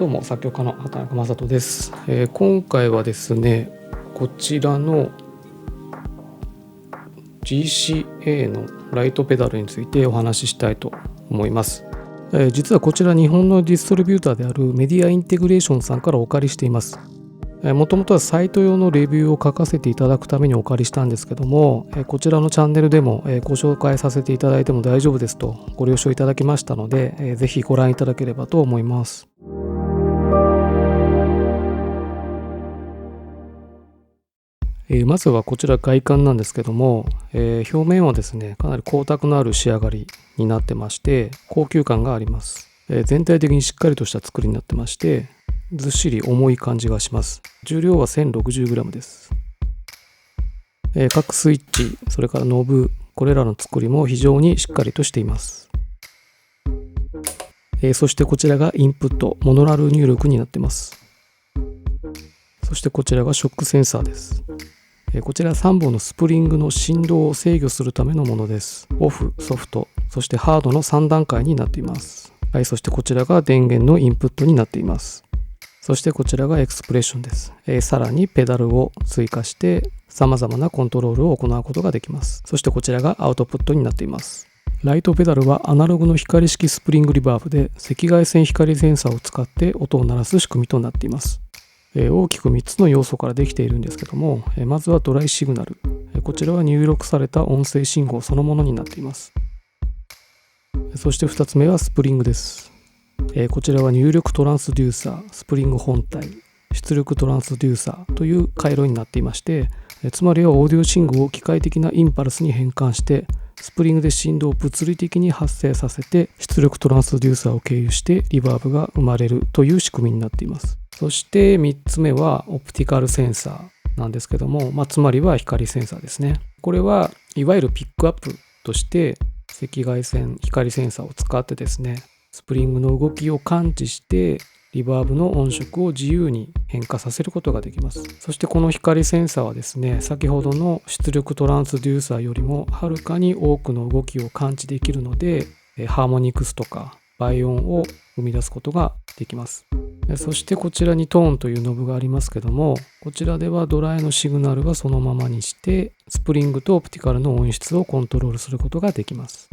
どうも作曲家の畑中正人です。今回はですねこちらの GCA のライトペダルについてお話ししたいと思います。実はこちら日本のディストリビューターであるメディアインテグレーションさんからお借りしています。もともとはサイト用のレビューを書かせていただくためにお借りしたんですけども、こちらのチャンネルでもご紹介させていただいても大丈夫ですとご了承いただきましたので、ぜひご覧いただければと思います。まずはこちら外観なんですけども、表面はですねかなり光沢のある仕上がりになってまして高級感があります。全体的にしっかりとした作りになってましてずっしり重い感じがします。重量は 1060g です。各スイッチ、それからノブ、これらの作りも非常にしっかりとしています。そしてこちらがインプット、モノラル入力になっています。そしてこちらがショックセンサーです。こちら3本のスプリングの振動を制御するためのものです。オフ、ソフト、そしてハードの3段階になっています。はい、そしてこちらが電源のインプットになっています。そしてこちらがエクスプレッションです。さらにペダルを追加して様々なコントロールを行うことができます。そしてこちらがアウトプットになっています。ライトペダルはアナログの光式スプリングリバーブで赤外線光センサーを使って音を鳴らす仕組みとなっています。大きく3つの要素からできているんですけども、まずはドライシグナル。こちらは入力された音声信号そのものになっています。そして2つ目はスプリングです。こちらは入力トランスデューサー、スプリング本体、出力トランスデューサーという回路になっていまして、つまりはオーディオ信号を機械的なインパルスに変換してスプリングで振動を物理的に発生させて出力トランスデューサーを経由してリバーブが生まれるという仕組みになっています。そして3つ目はオプティカルセンサーなんですけども、つまりは光センサーですね。これはいわゆるピックアップとして赤外線光センサーを使ってですねスプリングの動きを感知してリバーブの音色を自由に変化させることができます。そしてこの光センサーはですね先ほどの出力トランスデューサーよりもはるかに多くの動きを感知できるのでハーモニクスとか倍音を生み出すことができます。そしてこちらにトーンというノブがありますけども、こちらではドライのシグナルはそのままにしてスプリングとオプティカルの音質をコントロールすることができます。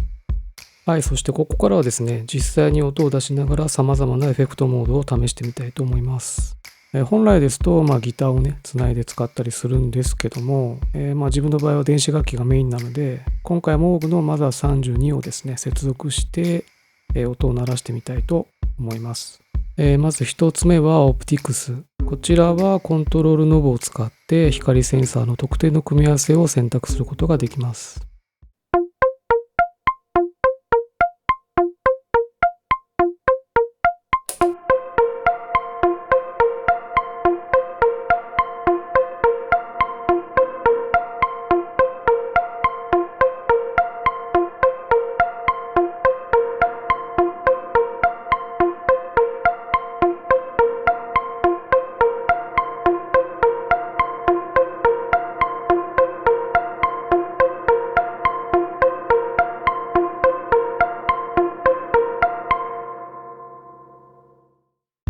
はい、そしてここからはですね実際に音を出しながら様々なエフェクトモードを試してみたいと思います。本来ですとギターをねつないで使ったりするんですけども、自分の場合は電子楽器がメインなので今回モーグのマザー32をですね接続して音を鳴らしてみたいと思います。まず1つ目はオプティクス。こちらはコントロールノブを使って光センサーの特定の組み合わせを選択することができます。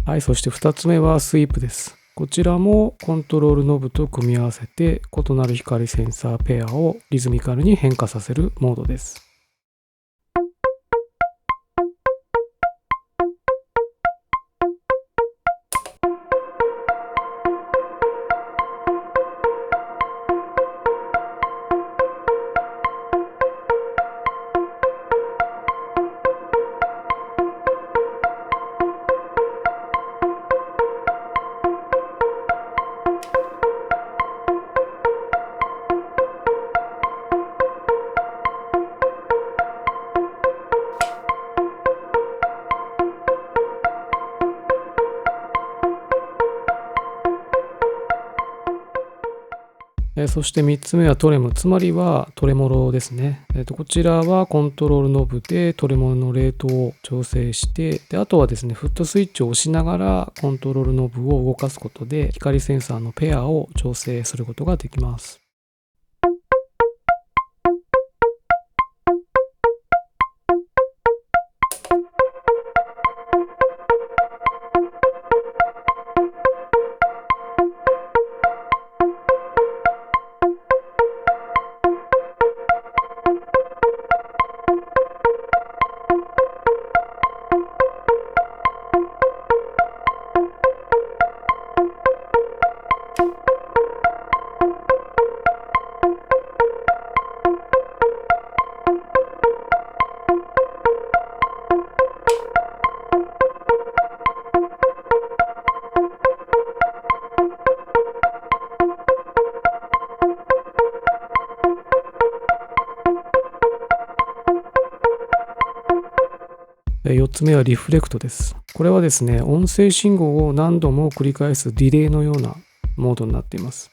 はい、そして2つ目はスイープです。こちらもコントロールノブと組み合わせて異なる光センサーペアをリズミカルに変化させるモードです。そして3つ目はトレム、つまりはトレモロですね。こちらはコントロールノブでトレモロのレートを調整して、あとはですね、フットスイッチを押しながらコントロールノブを動かすことで光センサーのペアを調整することができます。4つ目はリフレクトです。これはですね、音声信号を何度も繰り返すディレイのようなモードになっています。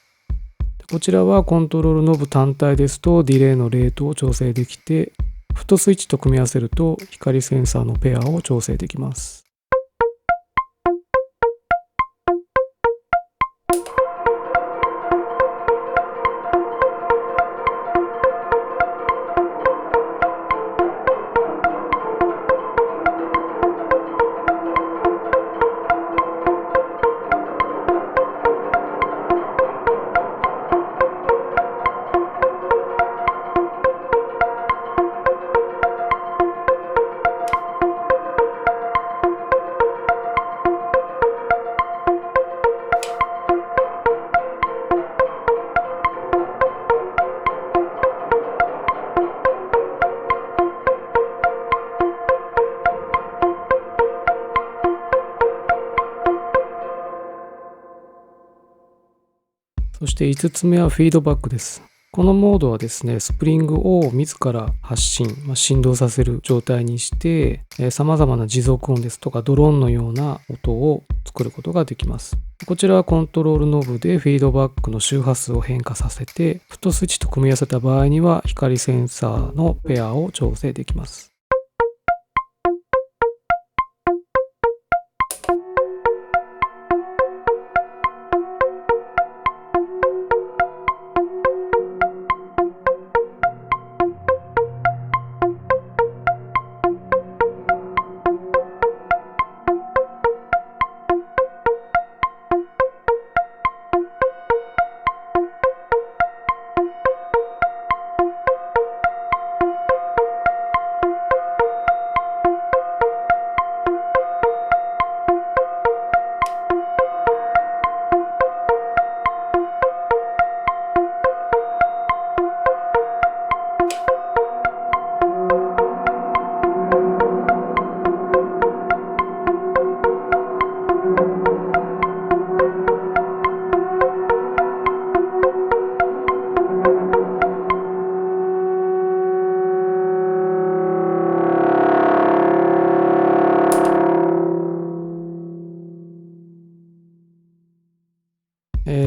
こちらはコントロールノブ単体ですとディレイのレートを調整できて、フットスイッチと組み合わせると光センサーのペアを調整できます。そして5つ目はフィードバックです。このモードはですね、スプリングを自ら発信、振動させる状態にして、様々な持続音ですとかドローンのような音を作ることができます。こちらはコントロールノブでフィードバックの周波数を変化させて、フットスイッチと組み合わせた場合には光センサーのペアを調整できます。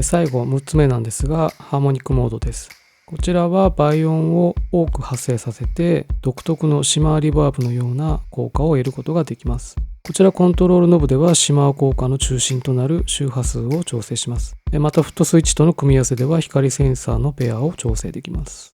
最後6つ目なんですが、ハーモニックモードです。こちらは倍音を多く発生させて独特のシマーリバーブのような効果を得ることができます。こちらコントロールノブではシマー効果の中心となる周波数を調整します。またフットスイッチとの組み合わせでは光センサーのペアを調整できます。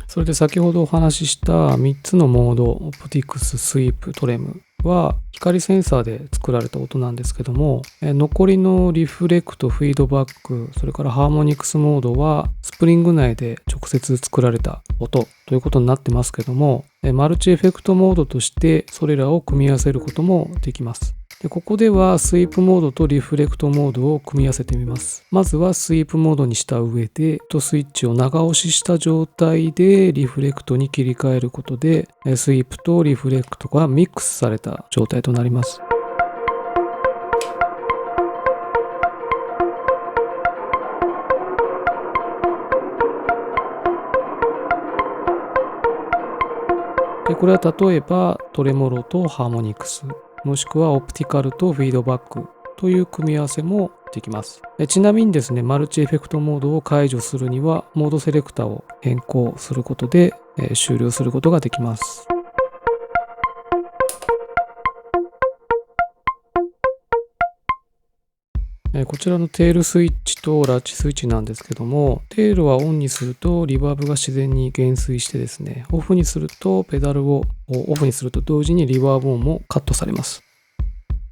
それで先ほどお話しした3つのモード、オプティクス、スイープ、トレムは光センサーで作られた音なんですけども、残りのリフレクト、フィードバック、それからハーモニクスモードはスプリング内で直接作られた音ということになってますけども、マルチエフェクトモードとしてそれらを組み合わせることもできます。でここではスイープモードとリフレクトモードを組み合わせてみます。まずはスイープモードにした上で、スイッチを長押しした状態でリフレクトに切り替えることで、スイープとリフレクトがミックスされた状態となります。でこれは例えばトレモロとハーモニクス、もしくはオプティカルとフィードバックという組み合わせもできます。ちなみにですね、マルチエフェクトモードを解除するにはモードセレクターを変更することで終了することができます。こちらのテールスイッチとラッチスイッチなんですけども、テールはオンにするとリバーブが自然に減衰してですね、オフにするとペダルをオフにすると同時にリバーブ音もカットされます。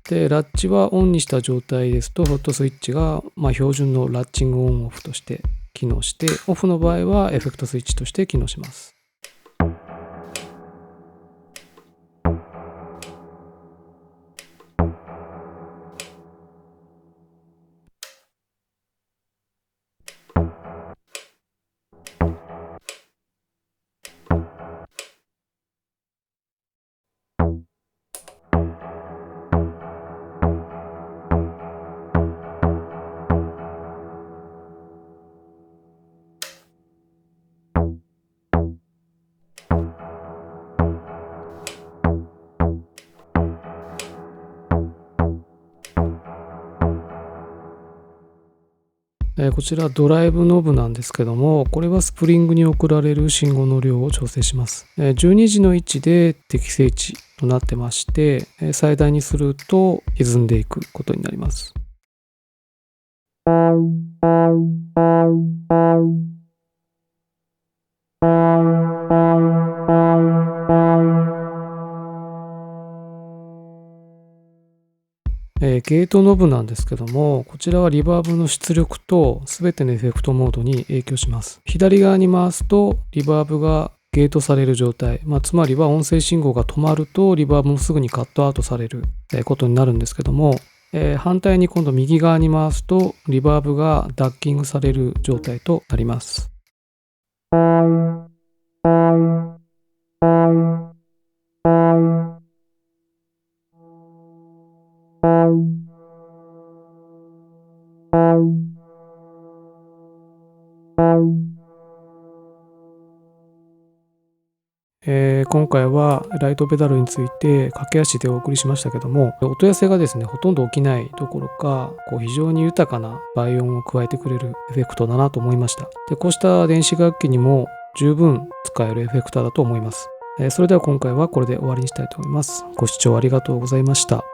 で、ラッチはオンにした状態ですと、フットスイッチが標準のラッチングオンオフとして機能して、オフの場合はエフェクトスイッチとして機能します。こちらドライブノブなんですけども、これはスプリングに送られる信号の量を調整します。12時の位置で適正値となってまして、最大にすると歪んでいくことになります。ゲートノブなんですけども、こちらはリバーブの出力と全てのエフェクトモードに影響します。左側に回すとリバーブがゲートされる状態、つまりは音声信号が止まるとリバーブもすぐにカットアウトされることになるんですけども、反対に今度右側に回すとリバーブがダッキングされる状態となります。今回はライトペダルについて駆け足でお送りしましたけども、音痩せがですねほとんど起きないどころか非常に豊かな倍音を加えてくれるエフェクトだなと思いました。でこうした電子楽器にも十分使えるエフェクターだと思います。それでは今回はこれで終わりにしたいと思います。ご視聴ありがとうございました。